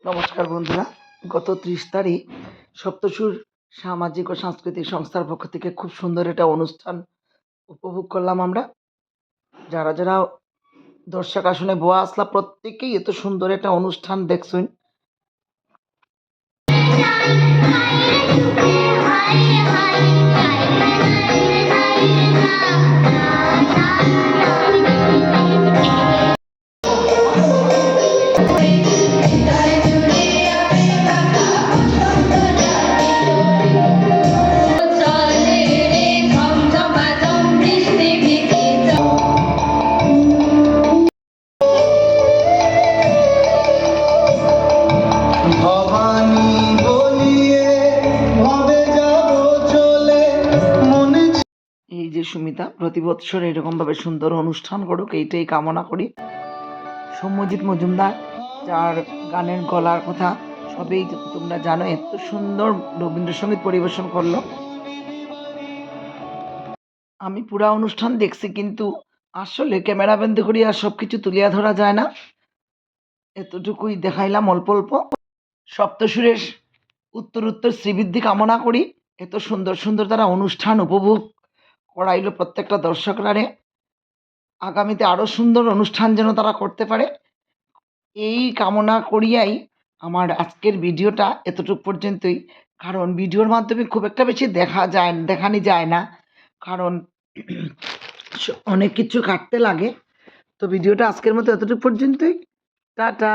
নমস্কার বন্ধুরা, গত 30 তারিখ সপ্তসুর সামাজিক ও সাংস্কৃতিক সংস্থার পক্ষ থেকে খুব সুন্দর একটা অনুষ্ঠান উপভোগ করলাম আমরা। যারা যারা দর্শক আসনে বোয়া আসলা প্রত্যেকেই এত সুন্দর একটা অনুষ্ঠান দেখছুন। এই যে সুমিতা প্রতি বৎসর এরকমভাবে সুন্দর অনুষ্ঠান করুক এইটাই কামনা করি। সৌম্যজিৎ মজুমদার, যার গানের গলার কথা সবই তোমরা জানো, এত সুন্দর রবীন্দ্রসঙ্গীত পরিবেশন করলো। আমি পুরা অনুষ্ঠান দেখছি, কিন্তু আসলে ক্যামেরা বন্দি করি আর সব কিছু তুলিয়া ধরা যায় না, এতটুকুই দেখাইলাম অল্প অল্প। সপ্তসুরের উত্তর শ্রীবৃদ্ধি কামনা করি। এত সুন্দর সুন্দর তারা অনুষ্ঠান উপভোগ করাইল প্রত্যেকটা দর্শকরারে। আগামীতে আরও সুন্দর অনুষ্ঠান যেন তারা করতে পারে, এই কামনা করিয়াই আমার আজকের ভিডিওটা এতটুকু পর্যন্তই। কারণ ভিডিওর মাধ্যমে খুব একটা বেশি দেখানি যায় না, কারণ অনেক কিছু কাটতে লাগে। তো ভিডিওটা আজকের মতো এতটুকু পর্যন্তই। টাটা।